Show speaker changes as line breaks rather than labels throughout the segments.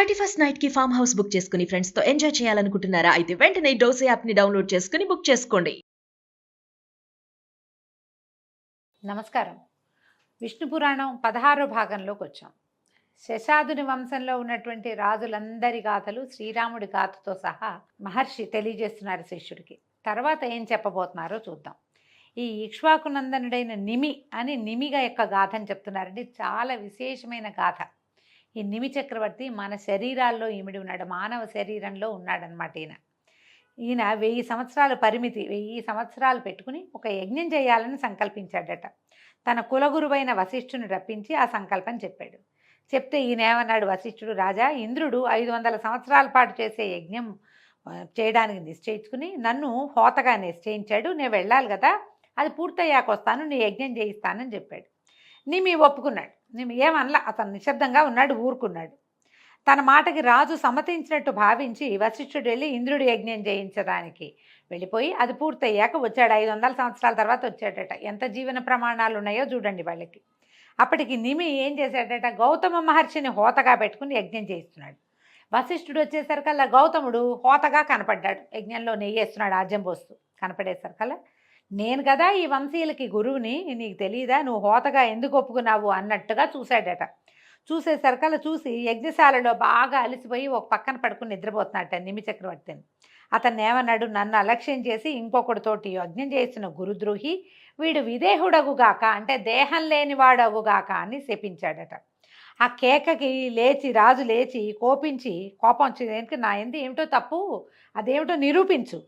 31st night కి farm house book చేసుకుని friends తో ఎంజాయ్ చేయాలనుకుంటున్నారా? అయితే వెంటనే డోసే యాప్ ని డౌన్లోడ్ చేసుకుని బుక్ చేసుకోండి.
నమస్కారం. విష్ణు పురాణం 16వ భాగంలోకి వచ్చాం. శశాదుని వంశంలో ఉన్నటువంటి రాజులందరి గాథలు శ్రీరాముడి గాథతో సహా మహర్షి తెలియజేస్తున్నారు శిష్యుడికి. తర్వాత ఏం చెప్పబోతున్నారో చూద్దాం. ఈ ఇక్ష్వాకునందనుడైన నిమి అని నిమిగా యొక్క గాథని చెప్తున్నారండి. చాలా విశేషమైన గాథ. ఈ నిమి చక్రవర్తి మన శరీరాల్లో ఇమిడి ఉన్నాడు, మానవ శరీరంలో ఉన్నాడనమాట. ఈయన 1000 సంవత్సరాల పరిమితి, 1000 సంవత్సరాలు పెట్టుకుని ఒక యజ్ఞం చేయాలని సంకల్పించాడట. తన కులగురువైన వశిష్ఠుని రప్పించి ఆ సంకల్పం చెప్పాడు. చెప్తే ఈయన ఏమన్నాడు వశిష్ఠుడు, రాజా, ఇంద్రుడు 500 సంవత్సరాల పాటు చేసే యజ్ఞం చేయడానికి నిశ్చయించుకుని నన్ను హోతగా నిశ్చయించాడు. నేను వెళ్ళాలి కదా, అది పూర్తయ్యాక వస్తాను, నీ యజ్ఞం చేయిస్తానని చెప్పాడు. నిమి ఒప్పుకున్నాడు. నిమి ఏమనలా, అతను నిశ్శబ్దంగా ఉన్నాడు, ఊరుకున్నాడు. తన మాటకి రాజు సమ్మతించినట్టు భావించి వశిష్ఠుడు వెళ్ళి ఇంద్రుడి యజ్ఞం చేయించడానికి వెళ్ళిపోయి అది పూర్తయ్యాక వచ్చాడు. 500 సంవత్సరాల తర్వాత వచ్చాడట. ఎంత జీవన ప్రమాణాలు ఉన్నాయో చూడండి వాళ్ళకి. అప్పటికి నిమి ఏం చేశాడట, గౌతమ మహర్షిని హోతగా పెట్టుకుని యజ్ఞం చేయిస్తున్నాడు. వశిష్ఠుడు వచ్చేసరికల్లా గౌతముడు హోతగా కనపడ్డాడు, యజ్ఞంలో నెయ్యి వేస్తున్నాడు, ఆజ్యం పోస్తూ కనపడేసరికల్లా, నేను కదా ఈ వంశీయులకి గురువుని, నీకు తెలియదా, నువ్వు హోతగా ఎందుకు ఒప్పుకున్నావు అన్నట్టుగా చూశాడట. చూసేసరికల్లా చూసి యజ్ఞశాలలో బాగా అలసిపోయి ఒక పక్కన పడుకుని నిద్రపోతున్నట్ట నిమి చక్రవర్తిని. అతన్ని ఏమన్నాడు, నన్ను అలక్ష్యం చేసి ఇంకొకటితోటి యజ్ఞం చేసిన గురుద్రోహి, వీడు విదేహుడగుగాక, అంటే దేహం లేనివాడగుగాక అని శపించాడట. ఆ కేకకి రాజు లేచి కోపం వచ్చి, నా ఎందు ఏమిటో తప్పు, అదేమిటో నిరూపించు,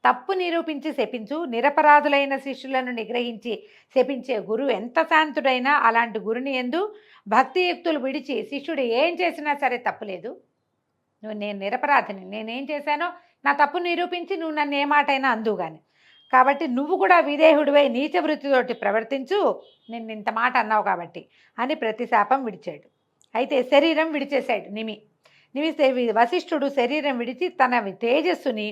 తప్పు నిరూపించి శపించు, నిరపరాధులైన శిష్యులను నిగ్రహించి శపించే గురువు ఎంత శాంతుడైనా అలాంటి గురుని ఎందు భక్తియుక్తులు విడిచి శిష్యుడు ఏం చేసినా సరే తప్పులేదు. నేను నిరపరాధిని, నేనేం చేశానో నా తప్పు నిరూపించి నువ్వు నన్ను ఏ మాటైనా అందు కానీ, కాబట్టి నువ్వు కూడా విదేహుడివై నీచ వృత్తితోటి ప్రవర్తించు, నిన్ను ఇంత మాట అన్నావు కాబట్టి అని ప్రతిశాపం విడిచాడు. అయితే శరీరం విడిచేశాడు నిమి. వశిష్ఠుడు శరీరం విడిచి తన తేజస్సుని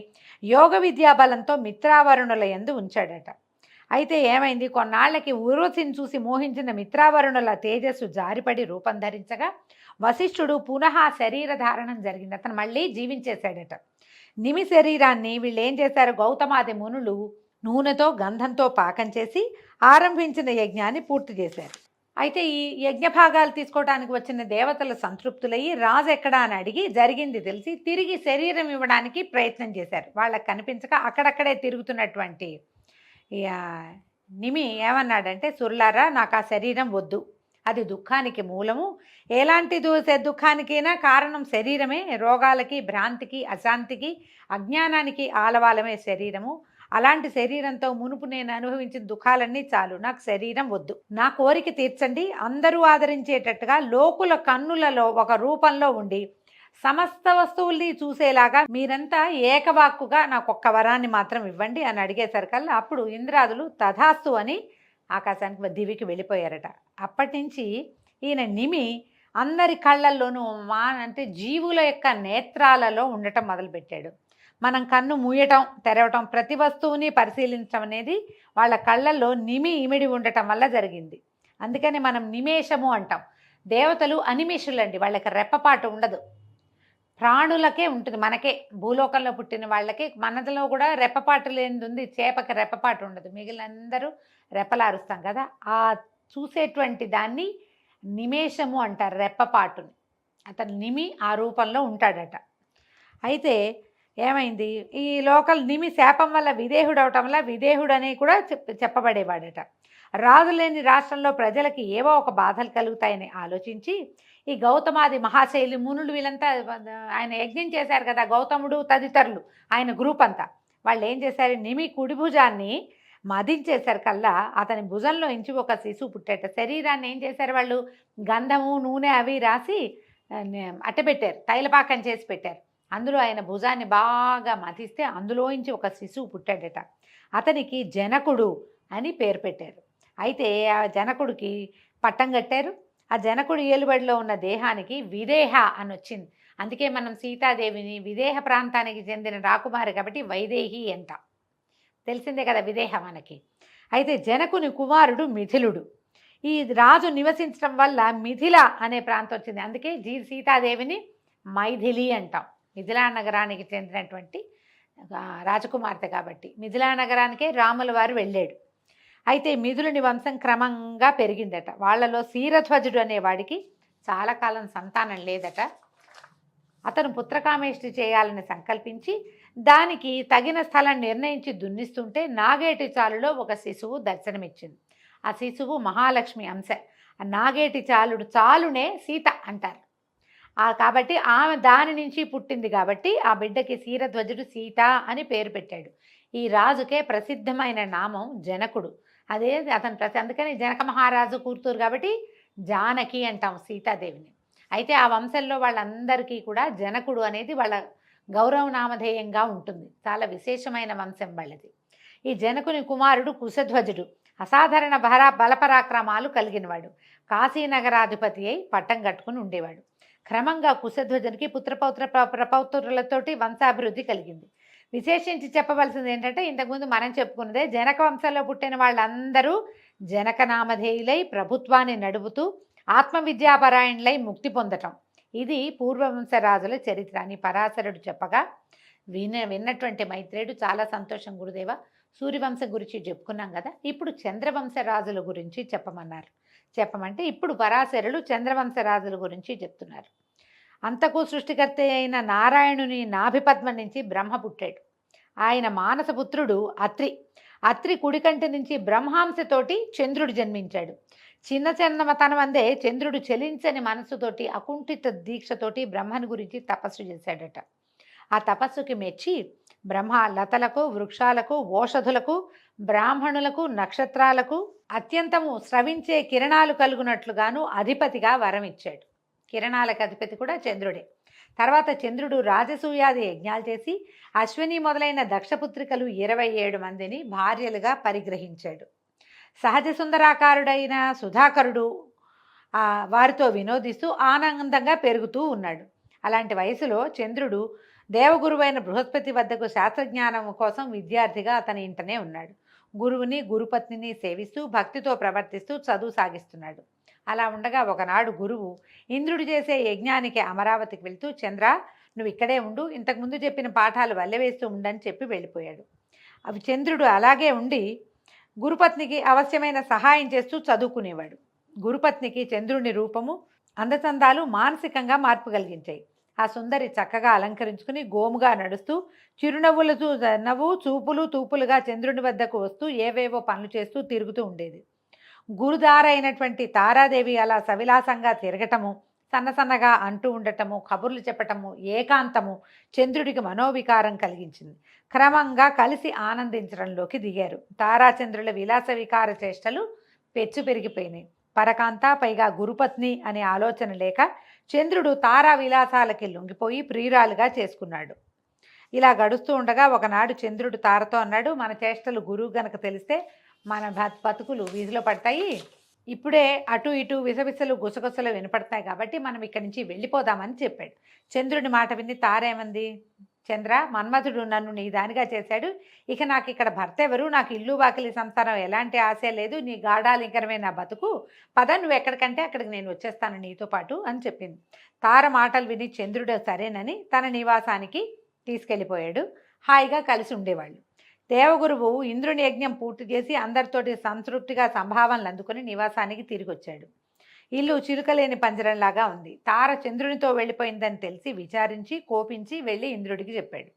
యోగ విద్యాబలంతో మిత్రావరుణుల యందు ఉంచాడట. అయితే ఏమైంది, కొన్నాళ్లకి ఊర్వశిని చూసి మోహించిన మిత్రావరుణుల తేజస్సు జారిపడి రూపం ధరించగా వశిష్ఠుడు పునః శరీర ధారణం జరిగింది. అతను మళ్ళీ జీవించేశాడట. నిమి శరీరాన్ని వీళ్ళు ఏం చేశారు, గౌతమాది మునులు నూనెతో గంధంతో పాకం చేసి ఆరంభించిన యజ్ఞాన్ని పూర్తి చేశారు. అయితే ఈ యజ్ఞభాగాలు తీసుకోవడానికి వచ్చిన దేవతలు సంతృప్తులయ్యి రాజు ఎక్కడా అని అడిగి జరిగింది తెలిసి తిరిగి శరీరం ఇవ్వడానికి ప్రయత్నం చేశారు. వాళ్ళకి కనిపించక అక్కడక్కడే తిరుగుతున్నటువంటి నిమి ఏమన్నాడంటే, సుర్లారా, నాకు ఆ శరీరం వద్దు, అది దుఃఖానికి మూలము, ఎలాంటి దుఃఖానికైనా కారణం శరీరమే, రోగాలకి, భ్రాంతికి, అశాంతికి, అజ్ఞానానికి ఆలవాలమే శరీరము. అలాంటి శరీరంతో మునుపు నేను అనుభవించిన దుఃఖాలన్నీ చాలు, నాకు శరీరం వద్దు, నా కోరిక తీర్చండి. అందరూ ఆదరించేటట్టుగా లోకుల కన్నులలో ఒక రూపంలో ఉండి సమస్త వస్తువుల్ని చూసేలాగా మీరంతా ఏకవాక్కుగా నాకు ఒక్క వరాన్ని మాత్రం ఇవ్వండి అని అడిగేసరికల్లా అప్పుడు ఇంద్రాదులు తథాస్తు అని ఆకాశానికి దివికి వెళ్ళిపోయారట. అప్పటి నుంచి ఈయన నిమి అందరి కళ్ళల్లోనూ అంటే జీవుల యొక్క నేత్రాలలో ఉండటం మొదలుపెట్టాడు. మనం కన్ను మూయటం తెరవటం, ప్రతి వస్తువుని పరిశీలించడం అనేది వాళ్ళ కళ్ళల్లో నిమి ఇమిడి ఉండటం వల్ల జరిగింది. అందుకని మనం నిమేషము అంటాం. దేవతలు అనిమేషులండి, వాళ్ళకి రెప్పపాటు ఉండదు. ప్రాణులకే ఉంటుంది, మనకే భూలోకంలో పుట్టిన వాళ్ళకి, మనలో కూడా రెప్పపాటు లేనిది ఉంది. చేపకి రెప్పపాటు ఉండదు, మిగిలిన అందరూ రెప్పలారుస్తాం కదా. ఆ చూసేటువంటి దాన్ని నిమేషము అంటారు, రెప్పపాటుని. అతను నిమి ఆ రూపంలో ఉంటాడట. అయితే ఏమైంది, ఈ లోకల్ నిమి శాపం వల్ల విదేహుడు అవటం వల్ల విదేహుడు అని కూడా చెప్పబడేవాడట. రాజు లేని రాష్ట్రంలో ప్రజలకి ఏవో ఒక బాధలు కలుగుతాయని ఆలోచించి ఈ గౌతమాది మహాశైలి మునులు వీళ్ళంతా ఆయన యజ్ఞం చేశారు కదా, గౌతముడు తదితరులు ఆయన గ్రూప్ అంతా, వాళ్ళు ఏం చేశారు, నిమి కుడి భుజాన్ని మదించేసరికల్లా అతని భుజంలో ఇంచి ఒక శిశువు పుట్టేట. శరీరాన్ని ఏం చేశారు వాళ్ళు, గంధము నూనె అవి రాసి అట్టబెట్టారు, తైలపాకం చేసి పెట్టారు. అందులో ఆయన భుజాన్ని బాగా మతిస్తే అందులోంచి ఒక శిశువు పుట్టాడట. అతనికి జనకుడు అని పేరు పెట్టారు. అయితే ఆ జనకుడికి పట్టం కట్టారు. ఆ జనకుడు ఏలుబడిలో ఉన్న దేహానికి విదేహ అని వచ్చింది. అందుకే మనం సీతాదేవిని విదేహ ప్రాంతానికి చెందిన రాకుమారి కాబట్టి వైదేహి అంట, తెలిసిందే కదా విదేహ మనకి. అయితే జనకుని కుమారుడు మిథిలుడు. ఈ రాజు నివసించడం వల్ల మిథిల అనే ప్రాంతం వచ్చింది. అందుకే సీతాదేవిని మైథిలి అంటాం. మిథిలా నగరానికి చెందినటువంటి రాజకుమార్తె కాబట్టి మిథిలా నగరానికే రాముల వారు వెళ్ళాడు. అయితే మిథులుని వంశం క్రమంగా పెరిగిందట. వాళ్ళలో శీరధ్వజుడు అనేవాడికి చాలా కాలం సంతానం లేదట. అతను పుత్రకామేష్టి చేయాలని సంకల్పించి దానికి తగిన స్థలం నిర్ణయించి దున్నిస్తుంటే నాగేటి చాలులో ఒక శిశువు దర్శనమిచ్చింది. ఆ శిశువు మహాలక్ష్మి అంశ. ఆ నాగేటి చాలునే సీత అంటారు. కాబట్టి ఆమె దాని నుంచి పుట్టింది కాబట్టి ఆ బిడ్డకి శీరధ్వజుడు సీత అని పేరు పెట్టాడు. ఈ రాజుకే ప్రసిద్ధమైన నామం జనకుడు. అదే అతను అందుకని జనక మహారాజు కూతురు కాబట్టి జానకి అంటాం సీతాదేవిని. అయితే ఆ వంశంలో వాళ్ళందరికీ కూడా జనకుడు అనేది వాళ్ళ గౌరవ నామధేయంగా ఉంటుంది. చాలా విశేషమైన వంశం వాళ్ళది. ఈ జనకుని కుమారుడు కుశధ్వజుడు అసాధారణ బలపరాక్రమాలు కలిగినవాడు. కాశీనగరాధిపతి అయి పట్టం కట్టుకుని ఉండేవాడు. క్రమంగా కుశధ్వజునికి ప్రపౌత్రులతోటి వంశాభివృద్ధి కలిగింది. విశేషించి చెప్పవలసింది ఏంటంటే ఇంతకుముందు మనం చెప్పుకున్నదే జనక వంశంలో పుట్టిన వాళ్ళందరూ జనక నామధేయులై ప్రభుత్వాన్ని నడుపుతూ ఆత్మవిద్యాపరాయణులై ముక్తి పొందటం. ఇది పూర్వవంశ రాజుల చరిత్ర అని పరాశరుడు చెప్పగా విన్నటువంటి మైత్రేయుడు చాలా సంతోషం గురుదేవ, సూర్యవంశం గురించి చెప్పుకున్నాం కదా, ఇప్పుడు చంద్రవంశ రాజుల గురించి చెప్పమంటే ఇప్పుడు పరాశరుడు చంద్రవంశ రాజుల గురించి చెప్తున్నారు. అంతకు సృష్టికర్త అయిన నారాయణుని నాభిపద్మం నుంచి బ్రహ్మ పుట్టాడు. ఆయన మానసపుత్రుడు అత్రి కుడికంటి నుంచి బ్రహ్మాంశతోటి చంద్రుడు జన్మించాడు. చిన్నతనం అందే చంద్రుడు చలించని మనసుతోటి అకుంఠిత దీక్షతోటి బ్రహ్మని గురించి తపస్సు చేశాడట. ఆ తపస్సుకి మెచ్చి బ్రహ్మ లతలకు, వృక్షాలకు, ఓషధులకు, బ్రాహ్మణులకు, నక్షత్రాలకు అత్యంతము స్రవించే కిరణాలు కలుగునట్లుగాను అధిపతిగా వరం ఇచ్చాడు. కిరణాలకు అధిపతి కూడా చంద్రుడే. తర్వాత చంద్రుడు రాజసూయాది యజ్ఞాలు చేసి అశ్విని మొదలైన దక్షపుత్రికలు 27 మందిని భార్యలుగా పరిగ్రహించాడు. సహజ సుందరాకారుడైన సుధాకరుడు వారితో వినోదిస్తూ ఆనందంగా పెరుగుతూ ఉన్నాడు. అలాంటి వయసులో చంద్రుడు దేవగురువైన బృహస్పతి వద్దకు శాస్త్రజ్ఞానం కోసం విద్యార్థిగా అతని ఇంటనే ఉన్నాడు. గురువుని గురుపత్నిని సేవిస్తూ భక్తితో ప్రవర్తిస్తూ చదువు సాగిస్తున్నాడు. అలా ఉండగా ఒకనాడు గురువు ఇంద్రుడు చేసే యజ్ఞానికి అమరావతికి వెళ్తూ, చంద్ర నువ్వు ఇక్కడే ఉండు, ఇంతకుముందు చెప్పిన పాఠాలు వల్లెవేస్తూ ఉండని చెప్పి వెళ్ళిపోయాడు. అవి చంద్రుడు అలాగే ఉండి గురుపత్నికి అవశ్యమైన సహాయం చేస్తూ చదువుకునేవాడు. గురుపత్నికి చంద్రుని రూపము, అందచందాలు మానసికంగా మార్పు కలిగించాయి. ఆ సుందరి చక్కగా అలంకరించుకుని గోముగా నడుస్తూ చిరునవ్వులు చూపులు తూపులుగా చంద్రుని వద్దకు వస్తూ ఏవేవో పనులు చేస్తూ తిరుగుతూ ఉండేది. గురుదారైనటువంటి తారాదేవి అలా సవిలాసంగా తిరగటము, సన్నసన్నగా అంటూ ఉండటము, కబుర్లు చెప్పటము, ఏకాంతము చంద్రుడికి మనోవికారం కలిగించింది. క్రమంగా కలిసి ఆనందించడంలోకి దిగారు. తారాచంద్రుల విలాస వికార చేష్టలు పెచ్చు పెరిగిపోయినాయి. పరకాంత పైగా గురుపత్ని అనే ఆలోచన లేక చంద్రుడు తారా విలాసాలకి లొంగిపోయి ప్రియురాలుగా చేసుకున్నాడు. ఇలా గడుస్తూ ఉండగా ఒకనాడు చంద్రుడు తారతో అన్నాడు, మన చేష్టలు గురువు గనక తెలిస్తే మన బతుకులు వీధిలో పడతాయి. ఇప్పుడే అటు ఇటు విసవిసలు గుసగుసలు వినపడతాయి కాబట్టి మనం ఇక్కడి నుంచి వెళ్ళిపోదామని చెప్పాడు. చంద్రుడి మాట విని తారేమంది, చంద్ర మన్మథుడు నన్ను నీ దానిగా చేశాడు, ఇక నాకు ఇక్కడ భర్త ఎవరు, నాకు ఇల్లు వాకిలి సంసారం ఎలాంటి ఆశ లేదు, నీ గాఢాలింకరమే నా బతుకు, పద నువ్వు ఎక్కడికంటే అక్కడికి నేను వచ్చేస్తాను నీతో పాటు అని చెప్పింది. తార మాటలు విని చంద్రుడు సరేనని తన నివాసానికి తీసుకెళ్ళిపోయాడు. హాయిగా కలిసి ఉండేవాళ్ళు. దేవగురువు ఇంద్రుని యజ్ఞం పూర్తి చేసి అందరితోటి సంతృప్తిగా సంభావనలు అందుకుని నివాసానికి తిరిగి వచ్చాడు. ఇల్లు చిలుకలేని పంజరంలాగా ఉంది. తార చంద్రునితో వెళ్ళిపోయిందని తెలిసి విచారించి కోపించి వెళ్ళి ఇంద్రుడికి చెప్పాడు.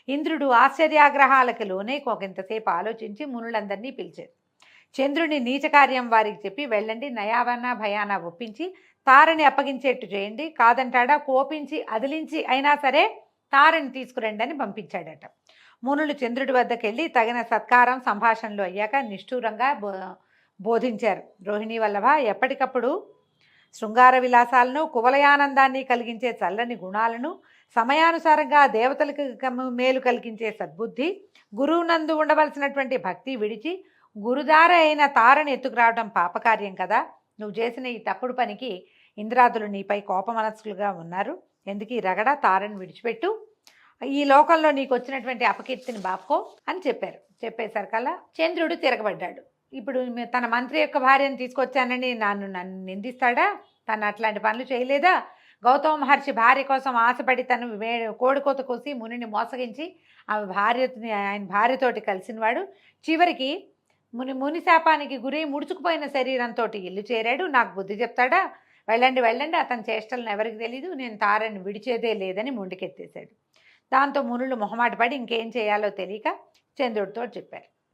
ఇంద్రుడు ఆశ్చర్యాగ్రహాలకు లోనే ఒకంతసేపు ఆలోచించి మునులందరినీ పిలిచాడు. చంద్రుని నీచ కార్యం వారికి చెప్పి వెళ్ళండి, నయావన్న భయాన ఒప్పించి తారని అప్పగించేట్టు చేయండి, కాదంటాడా కోపించి అదిలించి అయినా సరే తారని తీసుకురండి అని పంపించాడట. మునులు చంద్రుడి వద్దకు వెళ్ళి తగిన సత్కారం సంభాషణలు అయ్యాక నిష్ఠూరంగా బోధించారు. రోహిణీ వల్లభ, ఎప్పటికప్పుడు శృంగార విలాసాలను కువలయానందాన్ని కలిగించే చల్లని గుణాలను, సమయానుసారంగా దేవతలకు మేలు కలిగించే సద్బుద్ధి, గురువునందు ఉండవలసినటువంటి భక్తి విడిచి గురుదార అయిన తారని ఎత్తుకురావడం పాపకార్యం కదా. నువ్వు చేసిన ఈ తప్పుడు పనికి ఇంద్రాదులు నీపై కోపమనస్కులుగా ఉన్నారు. ఎందుకు ఈ రగడ, తారని విడిచిపెట్టు, ఈ లోకంలో నీకు వచ్చినటువంటి అపకీర్తిని బాపుకో అని చెప్పారు. చెప్పేసరికల్లా చంద్రుడు తిరగబడ్డాడు. ఇప్పుడు తన మంత్రి యొక్క భార్యను తీసుకొచ్చానని నన్ను నిందిస్తాడా, తను అట్లాంటి పనులు చేయలేదా, గౌతమ మహర్షి భార్య కోసం ఆశపడి తను కోడికోత కోసి మునిని మోసగించి ఆయన భార్యతోటి కలిసినవాడు చివరికి ముని శాపానికి గురి ముడుచుకుపోయిన శరీరంతో ఇల్లు చేరాడు. నాకు బుద్ధి చెప్తాడా, వెళ్ళండి వెళ్ళండి, అతని చేష్టలను ఎవరికి తెలీదు, నేను తారని విడిచేదే లేదని ముందుకెత్తేశాడు. దాంతో మునులు మొహమాట పడి ఇంకేం చేయాలో తెలియక చంద్రుడితో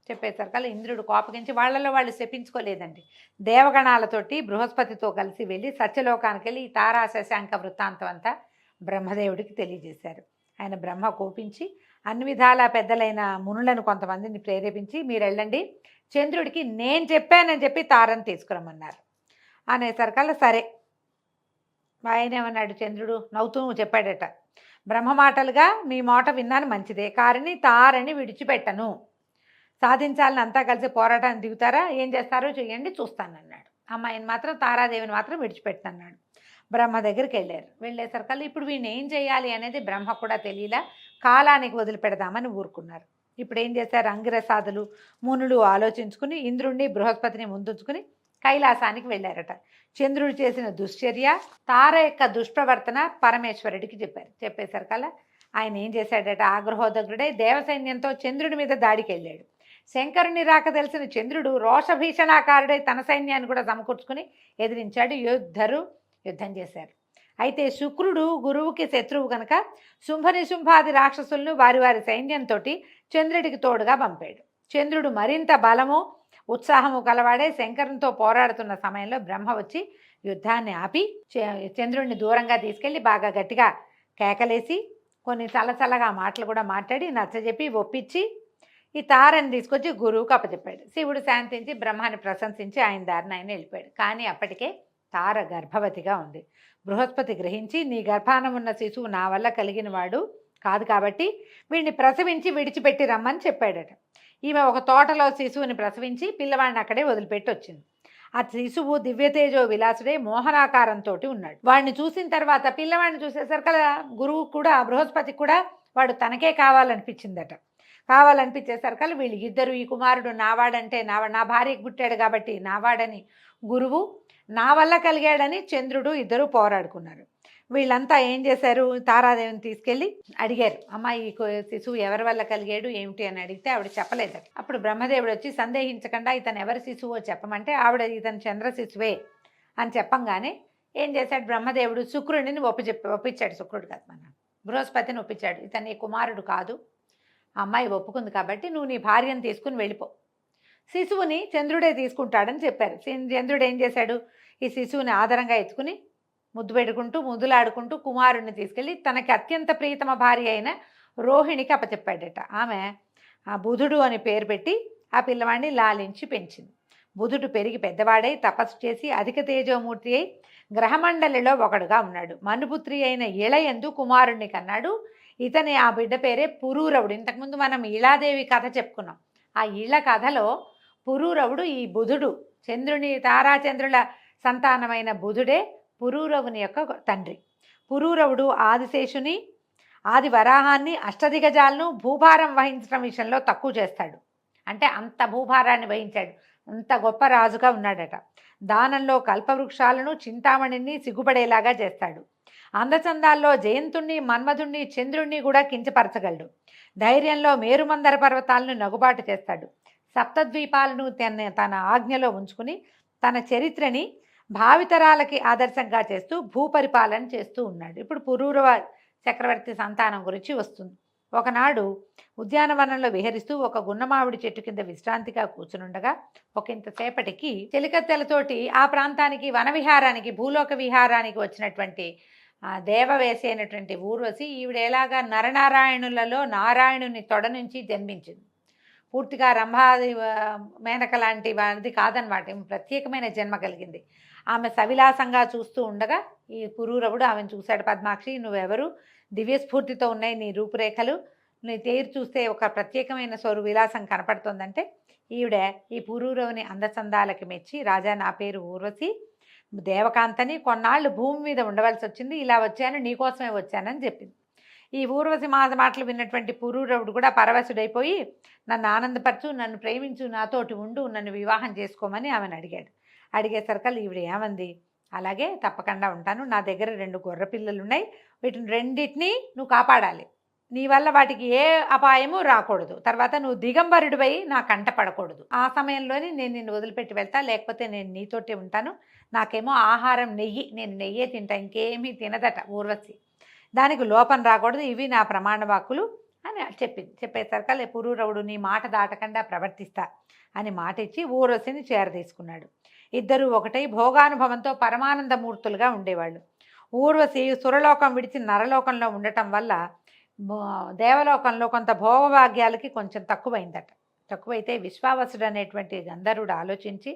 చెప్పేసరికల్లా ఇంద్రుడు కోపగించి వాళ్ళలో వాళ్ళు శపించుకోలేదండి. దేవగణాలతోటి బృహస్పతితో కలిసి వెళ్ళి సత్యలోకానికి వెళ్ళి ఈ తారా శశాంక వృత్తాంతం అంతా బ్రహ్మదేవుడికి తెలియజేశారు. ఆయన బ్రహ్మ కోపించి అన్ని విధాల పెద్దలైన మునులను కొంతమందిని ప్రేరేపించి మీరు వెళ్ళండి, చంద్రుడికి నేను చెప్పానని చెప్పి తారని తీసుకురమ్మన్నారు. అనేసరికల్లా సరే. ఆయన ఏమన్నాడు, చంద్రుడు నవ్వుతూ చెప్పాడట, బ్రహ్మ మాటలుగా మీ మాట విన్నాను మంచిదే, కానీ తారని విడిచిపెట్టను, సాధించాలని అంతా కలిసి పోరాటాన్ని దిగుతారా, ఏం చేస్తారో చేయండి చూస్తానన్నాడు. అమ్మాయిని మాత్రం తారాదేవిని మాత్రం విడిచిపెట్టనన్నాడు. బ్రహ్మ దగ్గరికి వెళ్ళేసరికల్లా ఇప్పుడు వీడిని ఏం చేయాలి అనేది బ్రహ్మ కూడా తెలియలా, కాలానికి వదిలిపెడదామని ఊరుకున్నారు. ఇప్పుడు ఏం చేశారు, అంగిరసాదులు మునులు ఆలోచించుకుని ఇంద్రుణ్ణి బృహస్పతిని ముందుంచుకుని కైలాసానికి వెళ్ళారట. చంద్రుడు చేసిన దుశ్చర్య, తార యొక్క దుష్ప్రవర్తన పరమేశ్వరుడికి చెప్పేసరికల్లా ఆయన ఏం చేశాడట, ఆగ్రహోదగ్రుడై దేవసైన్యంతో చంద్రుడి మీద దాడికి వెళ్ళాడు. శంకరుని రాక తెలిసిన చంద్రుడు రోషభీషణాకారుడై తన సైన్యాన్ని కూడా సమకూర్చుకుని ఎదిరించాడు. యుద్ధం చేశారు. అయితే శుక్రుడు గురువుకి శత్రువు కనుక శుంభాది రాక్షసులను వారి సైన్యంతో చంద్రుడికి తోడుగా పంపాడు. చంద్రుడు మరింత బలము ఉత్సాహము కలవాడే శంకరునితో పోరాడుతున్న సమయంలో బ్రహ్మ వచ్చి యుద్ధాన్ని ఆపి చంద్రుడిని దూరంగా తీసుకెళ్ళి బాగా గట్టిగా కేకలేసి కొన్ని చల్లచల్లగా మాటలు కూడా మాట్లాడి నచ్చజెప్పి ఒప్పించి ఈ తారని తీసుకొచ్చి గురువుకు అప్పచెప్పాడు. శివుడు శాంతించి బ్రహ్మాన్ని ప్రశంసించి ఆయన దారిని ఆయన వెళ్ళిపోయాడు. కానీ అప్పటికే తార గర్భవతిగా ఉంది. బృహస్పతి గ్రహించి నీ గర్భాన ఉన్న శిశువు నా వల్ల కలిగిన వాడు కాదు కాబట్టి వీడిని ప్రసవించి విడిచిపెట్టి రమ్మని చెప్పాడట. ఈమె ఒక తోటలో శిశువుని ప్రసవించి పిల్లవాడిని అక్కడే వదిలిపెట్టి వచ్చింది. ఆ శిశువు దివ్యతేజో విలాసుడే మోహనాకారంతో ఉన్నాడు. వాడిని చూసిన తర్వాత పిల్లవాడిని చూసేసరికల్లా గురువు కూడా బృహస్పతికి కూడా వాడు తనకే కావాలనిపించేసరికల్లా వీళ్ళు ఇద్దరు ఈ కుమారుడు నావాడంటే నా భార్యకు పుట్టాడు కాబట్టి నావాడని గురువు, నా వల్ల కలిగాడని చంద్రుడు ఇద్దరు పోరాడుకున్నారు. వీళ్ళంతా ఏం చేశారు, తారాదేవిని తీసుకెళ్ళి అడిగారు, అమ్మ ఈ శిశువు ఎవరి వల్ల కలిగాడు ఏమిటి అని అడిగితే ఆవిడ చెప్పలేదట. అప్పుడు బ్రహ్మదేవుడు వచ్చి సందేహించకుండా ఇతను ఎవరి శిశువో చెప్పమంటే ఆవిడ ఇతను చంద్ర శిశువే అని చెప్పంగానే ఏం చేశాడు బ్రహ్మదేవుడు, శుక్రుడిని ఒప్పించాడు. శుక్రుడు కాదు, మన బృహస్పతిని ఒప్పించాడు. ఇతను నీ కుమారుడు కాదు, ఆ అమ్మాయి ఒప్పుకుంది కాబట్టి నువ్వు నీ భార్యను తీసుకుని వెళ్ళిపో, శిశువుని చంద్రుడే తీసుకుంటాడని చెప్పారు. చంద్రుడు ఏం చేశాడు, ఈ శిశువుని ఆదరంగా ఎత్తుకుని ముద్దులాడుకుంటూ కుమారుడిని తీసుకెళ్ళి తనకి అత్యంత ప్రియతమ భార్య అయిన రోహిణికి అప్పచెప్పాడట. ఆమె ఆ బుధుడు అని పేరు పెట్టి ఆ పిల్లవాడిని లాలించి పెంచింది. బుధుడు పెరిగి పెద్దవాడై తపస్సు చేసి అధిక తేజోమూర్తి అయి గ్రహమండలిలో ఒకడుగా ఉన్నాడు. మనుపుత్రి అయిన ఇళయందు కుమారుణ్ణి కన్నాడు. ఇతని ఆ బిడ్డ పేరే పురూరవుడు. ఇంతకుముందు మనం ఇళాదేవి కథ చెప్పుకున్నాం. ఆ ఇళ్ళ కథలో పురూరవుడు ఈ బుధుడు, తారాచంద్రుల సంతానమైన బుధుడే పురూరవుని యొక్క తండ్రి. పురూరవుడు ఆదిశేషుని, ఆది వరాహాన్ని, అష్టదిగజాలను భూభారం వహించడం విషయంలో తక్కువ చేస్తాడు. అంటే అంత భూభారాన్ని వహించాడు, అంత గొప్ప రాజుగా ఉన్నాడట. దానంలో కల్పవృక్షాలను, చింతామణిని సిగ్గుపడేలాగా చేస్తాడు. అందచందాల్లో జయంతుణ్ణి, మన్మధుణ్ణి, చంద్రుణ్ణి కూడా కించపరచగలడు. ధైర్యంలో మేరుమందర పర్వతాలను నగుబాటు చేస్తాడు. సప్తద్వీపాలను తన ఆజ్ఞలో ఉంచుకుని తన చరిత్రని భావితరాలకి ఆదర్శంగా చేస్తూ భూపరిపాలన చేస్తూ ఉన్నాడు. ఇప్పుడు పురూరవ చక్రవర్తి సంతానం గురించి వస్తుంది. ఒకనాడు ఉద్యానవనంలో విహరిస్తూ ఒక గున్నమావిడి చెట్టు కింద విశ్రాంతిగా కూర్చునుండగా ఇంతసేపటికి చెలికత్తెలతోటి ఆ ప్రాంతానికి వనవిహారానికి, భూలోక విహారానికి వచ్చినటువంటి దేవవేసి అయినటువంటి ఊర్వశి ఈవిడ ఎలాగా నరనారాయణులలో నారాయణుని తొడ నుంచి జన్మించింది. పూర్తిగా రంభాది మేనక లాంటి వారిది కాదనమాట, ప్రత్యేకమైన జన్మ కలిగింది. ఆమె సవిలాసంగా చూస్తూ ఉండగా ఈ పురూరవుడు ఆమెను చూశాడు. పద్మాక్షి, నువ్వెవరు, దివ్యస్ఫూర్తితో ఉన్నాయి నీ రూపురేఖలు, నీ తేరు చూస్తే ఒక ప్రత్యేకమైన విలాసం కనపడుతుందంటే ఈవిడ ఈ పురూరవుని అందచందాలకి మెచ్చి, రాజా నా పేరు ఊర్వశి, దేవకాంతని, కొన్నాళ్ళు భూమి మీద ఉండవలసి వచ్చింది, ఇలా వచ్చాను, నీకోసమే వచ్చానని చెప్పింది. ఈ ఊర్వశి మాటలు విన్నటువంటి పురూరవుడు కూడా పరవశుడైపోయి నన్ను ఆనందపరచు, నన్ను ప్రేమించు, నాతోటి ఉండు, నన్ను వివాహం చేసుకోమని ఆమెను అడిగాడు. అడిగేసరికల్లా ఈవిడ ఏమంది, అలాగే తప్పకుండా ఉంటాను. నా దగ్గర 2 గొర్రె పిల్లలున్నాయి. వీటిని రెండిటిని నువ్వు కాపాడాలి. నీ వల్ల వాటికి ఏ అపాయము రాకూడదు. తర్వాత నువ్వు దిగంబరుడివై నా కంట పడకూడదు. ఆ సమయంలోనే నేను నిన్ను వదిలిపెట్టి వెళ్తా. లేకపోతే నేను నీతోటే ఉంటాను. నాకేమో ఆహారం నెయ్యి. నేను నెయ్యే తింటా. ఇంకేమీ తినదట ఊర్వశి. దానికి లోపం రాకూడదు. ఇవి నా ప్రమాణ వాక్కులు అని చెప్పింది. చెప్పేసరికి పురూరవుడు నీ మాట దాటకుండా ప్రవర్తిస్తా అని మాట ఇచ్చి ఊర్వశిని చేరదీసుకున్నాడు. ఇద్దరూ ఒకటై భోగానుభవంతో పరమానందమూర్తులుగా ఉండేవాళ్ళు. ఊర్వశి సురలోకం విడిచి నరలోకంలో ఉండటం వల్ల దేవలోకంలో కొంత భోగభాగ్యాలకి కొంచెం తక్కువైతే విశ్వావసుడు అనేటువంటి గంధర్వుడు ఆలోచించి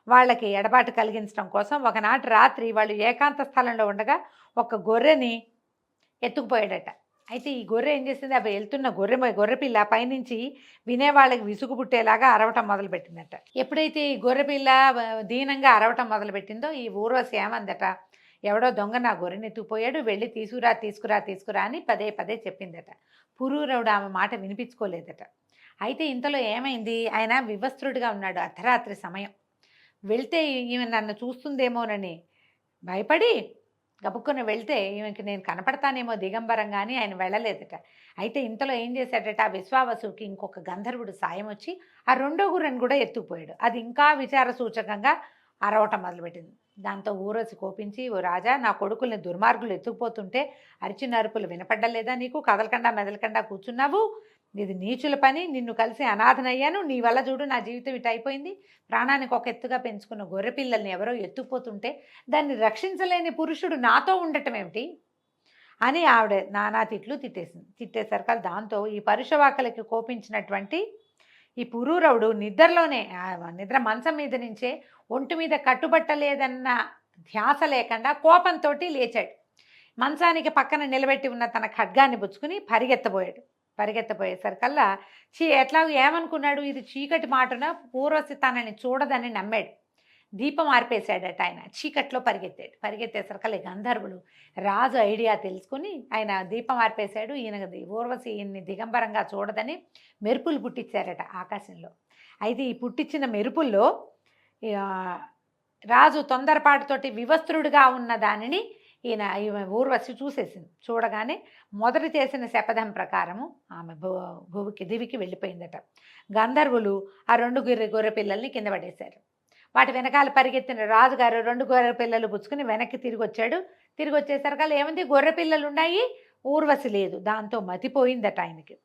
వాళ్ళకి ఎడబాటు కలిగించడం కోసం ఒకనాటి రాత్రి వాళ్ళు ఏకాంత స్థలంలో ఉండగా ఒక గొర్రెని ఎత్తుకుపోయాడట. అయితే ఈ గొర్రె ఏం చేసింది, అవి వెళ్తున్న గొర్రెపిల్ల పైనుంచి వినేవాళ్ళకి విసుగు పుట్టేలాగా అరవటం మొదలుపెట్టిందట. ఎప్పుడైతే ఈ గొర్రెపిల్ల దీనంగా అరవటం మొదలుపెట్టిందో ఈ ఊర్వశి ఏమందట, ఎవడో దొంగ నా గొర్రెని ఎత్తుకుపోయాడు, వెళ్ళి తీసుకురా అని పదే చెప్పిందట. పురూరవుడు ఆమె మాట వినిపించుకోలేదట. అయితే ఇంతలో ఏమైంది, ఆయన వివస్త్రుడిగా ఉన్నాడు. అర్ధరాత్రి సమయం. వెళ్తే ఈమె నన్ను చూస్తుందేమోనని భయపడి గబుక్కున వెళ్తే ఈమెకి నేను కనపడతానేమో దిగంబరంగా అని ఆయన వెళ్ళలేదట. అయితే ఇంతలో ఏం చేశాడట, ఆ విశ్వావసుకి ఇంకొక గంధర్వుడు సాయం వచ్చి ఆ రెండో గుర్రెని కూడా ఎత్తుకుపోయాడు. అది ఇంకా విచార సూచకంగా అరవటం మొదలుపెట్టింది. దాంతో ఊర్వశి కోపించి, ఓ రాజా, నా కొడుకుల్ని దుర్మార్గులు ఎత్తుకుపోతుంటే అరిచిన అరుపులు వినపడ్డలేదా నీకు? కదలకుండా మెదలకుండా కూర్చున్నావు. ఇది నీచుల పని. నిన్ను కలిసి అనాథనయ్యాను. నీ వల్ల చూడు నా జీవితం ఇటు అయిపోయింది. ప్రాణానికి ఒక ఎత్తుగా పెంచుకున్న గొర్రె పిల్లల్ని ఎవరో ఎత్తుకుపోతుంటే దాన్ని రక్షించలేని పురుషుడు నాతో ఉండటం ఏమిటి అని ఆవిడ నానా తిట్లు తిట్టేసరికి దాంతో ఈ పరుషవాకలకి కోపించినటువంటి ఈ పురూరవుడు నిద్ర మంచం మీద నుంచే ఒంటి మీద కట్టుబట్టలేదన్న ధ్యాస లేకుండా కోపంతో లేచాడు. మంచానికి పక్కన నిలబెట్టి ఉన్న తన ఖడ్గాన్ని పుచ్చుకుని పరిగెత్తపోయేసరికల్లా ఎట్లాగో ఏమనుకున్నాడు, ఇది చీకటి మాటున ఊర్వశి తనని చూడదని నమ్మాడు. దీపం ఆర్పేశాడట. ఆయన చీకట్లో పరిగెత్తేసరికల్లా గంధర్వులు రాజు ఐడియా తెలుసుకుని ఆయన దీపం ఆర్పేశాడు. ఊర్వశి ఈయన్ని దిగంబరంగా చూడదని మెరుపులు పుట్టించారట ఆకాశంలో. అయితే ఈ పుట్టించిన మెరుపుల్లో రాజు తొందరపాటుతోటి వివస్త్రుడిగా ఉన్న దానిని ఈమె ఊర్వశి చూసేసింది. చూడగానే మొదట చేసిన శపథం ప్రకారము ఆమె దివికి వెళ్ళిపోయిందట. గంధర్వులు ఆ 2 గొర్రె పిల్లల్ని కింద పడేశారు. వాటి వెనకాల పరిగెత్తిన రాజుగారు 2 గొర్రె పిల్లలు పుచ్చుకుని వెనక్కి తిరిగి వచ్చేసరికి ఏముంది, గొర్రె పిల్లలు ఉన్నాయి, ఊర్వశి లేదు. దాంతో మతిపోయిందట ఆయనకి.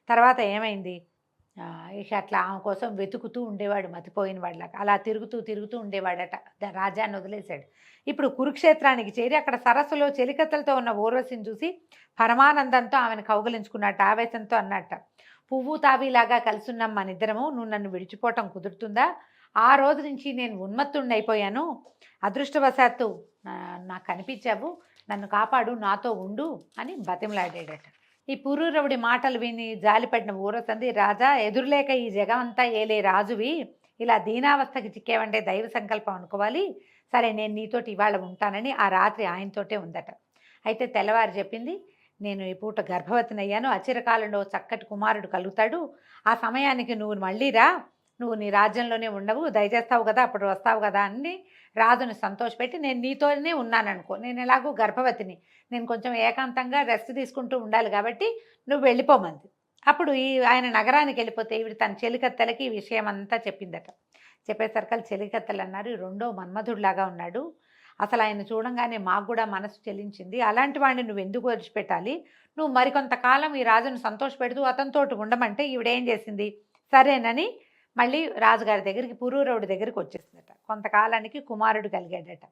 తర్వాత ఏమైంది, ఇక అట్లా ఆమె కోసం వెతుకుతూ ఉండేవాడు మతిపోయిన వాళ్ళకి. అలా తిరుగుతూ ఉండేవాడట. రాజ్యాన్ని వదిలేశాడు. ఇప్పుడు కురుక్షేత్రానికి చేరి అక్కడ సరస్సులో చెలికత్తలతో ఉన్న ఊర్వశిని చూసి పరమానందంతో ఆమెను కౌగలించుకున్నట్ట. ఆవేశంతో అన్నట్ట, పువ్వు తాబీలాగా కలుసున్నాం మన ఇద్దరము, నువ్వు నన్ను విడిచిపోవటం కుదురుతుందా? ఆ రోజు నుంచి నేను ఉన్మత్తుడిని అయిపోయాను. అదృష్టవశాత్తు నాకు కనిపించావు, నన్ను కాపాడు, నాతో ఉండు అని బతిమలాడాడట. ఈ పురూరవుడి మాటలు విని జాలిపడిన ఊరసంది, రాజా, ఎదురులేక ఈ జగమంతా ఏలే రాజువి, ఇలా దీనావస్థకి చిక్కేవంటే దైవ సంకల్పం అనుకోవాలి. సరే, నేను నీతోటి ఇవాళ ఉంటానని ఆ రాత్రి ఆయనతోటే ఉందట. అయితే తెల్లవారు చెప్పింది, నేను ఈ పూట గర్భవతినయ్యాను, అచిరకాలంలో చక్కటి కుమారుడు కలుగుతాడు, ఆ సమయానికి నువ్వు మళ్ళీ రా, నువ్వు నీ రాజ్యంలోనే ఉండవు, దయచేస్తావు కదా, అప్పుడు వస్తావు కదా అని రాజుని సంతోషపెట్టి, నేను నీతోనే ఉన్నాననుకో, నేను ఎలాగో గర్భవతిని, నేను కొంచెం ఏకాంతంగా రెస్ట్ తీసుకుంటూ ఉండాలి కాబట్టి నువ్వు వెళ్ళిపోమంది. అప్పుడు ఆయన నగరానికి వెళ్ళిపోతే ఈవిడ తన చెలికత్తెలకి ఈ విషయం అంతా చెప్పిందట. చెప్పేసరికి చెలికత్తెలు అన్నారు, రెండో మన్మధుడిలాగా ఉన్నాడు, అసలు ఆయన చూడంగానే మాకు కూడా మనసు చెల్లించింది, అలాంటి వాడిని నువ్వు ఎందుకు విడిచిపెట్టాలి, నువ్వు మరికొంతకాలం ఈ రాజును సంతోషపెడుతూ అతనితోటి ఉండమంటే ఈవిడేం చేసింది, సరేనని మళ్ళీ రాజుగారి దగ్గరికి పురూరవుడి దగ్గరికి వచ్చేసిందట. కొంతకాలానికి కుమారుడు కలిగాడట.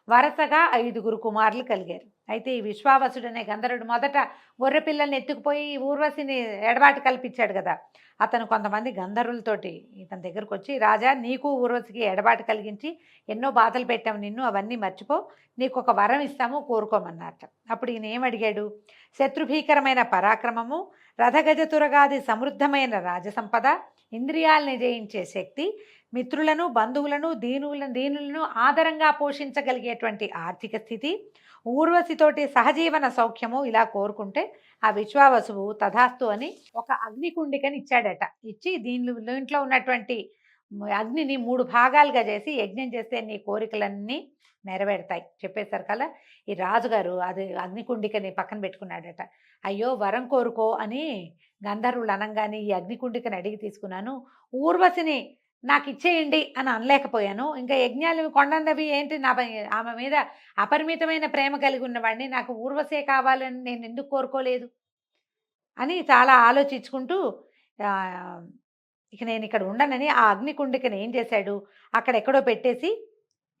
వరుసగా 5 కుమారులు కలిగారు. అయితే ఈ విశ్వావసుడనే గంధర్వుడు మొదట గొర్రె పిల్లల్ని ఎత్తుకుపోయి ఊర్వశిని ఎడబాటు కల్పించాడు కదా, అతను కొంతమంది గంధర్వులతోటి ఇతని దగ్గరకు వచ్చి, రాజా, నీకు ఊర్వశికి ఎడబాటు కలిగించి ఎన్నో బాధలు పెట్టాము నిన్ను, అవన్నీ మర్చిపో, నీకు ఒక వరం ఇస్తాము, కోరుకోమన్నట్ట. అప్పుడు ఈయన ఏమడిగాడు, శత్రుభీకరమైన పరాక్రమము, రథగజ తురగాది సమృద్ధమైన రాజసంపద, ఇంద్రియాలని జయించే శక్తి, మిత్రులను బంధువులను దీనులను ఆదరంగా పోషించగలిగేటువంటి ఆర్థిక స్థితి, ఊర్వశితోటి సహజీవన సౌఖ్యము ఇలా కోరుకుంటే ఆ విశ్వావసువు తథాస్తు అని ఒక అగ్నికుండికని ఇచ్చాడట. ఇచ్చి దీంట్లో ఉన్నటువంటి అగ్నిని 3 భాగాలుగా చేసి యజ్ఞం చేస్తే నీ కోరికలన్నీ నెరవేరుతాయి చెప్పేసరి కల్లా ఈ రాజుగారు అది అగ్నికుండికని పక్కన పెట్టుకున్నాడట. అయ్యో వరం కోరుకో అని గంధర్వులు అనంగానే ఈ అగ్నికుండికని అడిగి తీసుకున్నాను. ఊర్వశిని నాకు ఇచ్చేయండి అని అనలేకపోయాను. ఇంకా యజ్ఞాలు కొండన్నవి ఏంటి ఆమె మీద అపరిమితమైన ప్రేమ కలిగి ఉన్నవాడిని, నాకు ఊర్వశే కావాలని నేను ఎందుకు కోరుకోలేదు అని చాలా ఆలోచించుకుంటూ ఇక నేను ఇక్కడ ఉండనని ఆ అగ్నికుండికని ఏం చేశాడు, అక్కడెక్కడో పెట్టేసి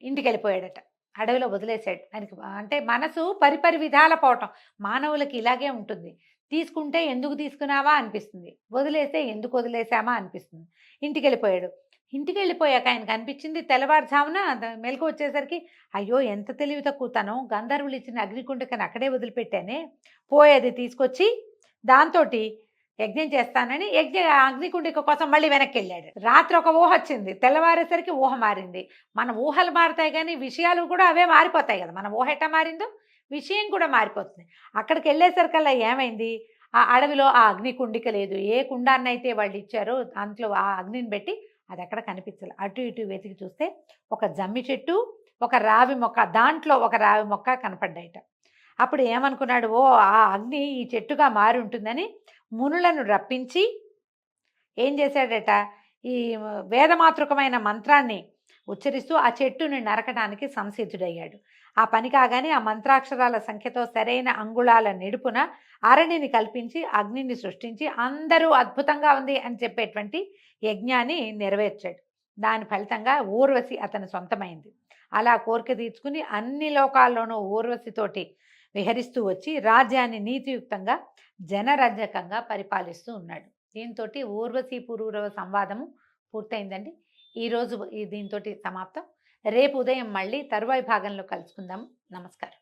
ఇంటికి వెళ్ళిపోయాడట. అడవిలో వదిలేశాడు. ఆయనకి అంటే మనసు పరిపరి విధాల పోవటం మానవులకి ఇలాగే ఉంటుంది. తీసుకుంటే ఎందుకు తీసుకున్నావా అనిపిస్తుంది, వదిలేస్తే ఎందుకు వదిలేసామా అనిపిస్తుంది. ఇంటికి వెళ్ళిపోయాడు. ఇంటికి వెళ్ళిపోయాక ఆయనకు అనిపించింది తెల్లవారుజామున మెలకు వచ్చేసరికి, అయ్యో ఎంత తెలివి తక్కువతనం, గంధర్వులు ఇచ్చిన అగ్నికుండికని అక్కడే వదిలిపెట్టానే, పోయేది తీసుకొచ్చి దాంతో యజ్ఞం చేస్తానని అగ్నికుండిక కోసం మళ్ళీ వెనక్కి వెళ్ళాడు. రాత్రి ఒక ఊహ వచ్చింది, తెల్లవారేసరికి ఊహ మారింది. మన ఊహలు మారుతాయి కానీ విషయాలు కూడా అవే మారిపోతాయి కదా. మన ఊహ ఎట్టా మారిందో విషయం కూడా మారిపోతుంది. అక్కడికి వెళ్ళేసరికల్లా ఏమైంది, ఆ అడవిలో ఆ అగ్నికుండిక లేదు. ఏ కుండాన్నైతే వాళ్ళు ఇచ్చారో దాంట్లో ఆ అగ్నిని పెట్టి అది ఎక్కడ కనిపించాలి. అటు ఇటు వెతికి చూస్తే ఒక జమ్మి చెట్టు, ఒక రావి మొక్క, దాంట్లో ఒక రావి మొక్క కనపడ్డాయిట. అప్పుడు ఏమనుకున్నాడు, ఓ ఆ అగ్ని ఈ చెట్టుగా మారి ఉంటుందని మునులను రప్పించి ఏం చేశాడట, ఈ వేదమాతృకమైన మంత్రాన్ని ఉచ్చరిస్తూ ఆ చెట్టుని నరకడానికి సంసిద్ధుడయ్యాడు. ఆ పని కాగానే ఆ మంత్రాక్షరాల సంఖ్యతో సరైన అంగుళాల నిడుపున అరణిని కల్పించి అగ్నిని సృష్టించి అందరూ అద్భుతంగా ఉంది అని చెప్పేటువంటి యజ్ఞాన్ని నెరవేర్చాడు. దాని ఫలితంగా ఊర్వశి అతని సొంతమైంది. అలా కోరిక తీర్చుకుని అన్ని లోకాల్లోనూ ఊర్వశితోటి విహరిస్తూ వచ్చి రాజ్యాన్ని నీతియుక్తంగా జనరంజకంగా పరిపాలిస్తూ ఉన్నాడు. దీంతో ఊర్వశీ పురూరవ సంవాదము పూర్తయిందండి. ఈరోజు దీంతో సమాప్తం. రేపు ఉదయం మళ్ళీ తరువాయి భాగంలో కలుసుకుందాం. నమస్కారం.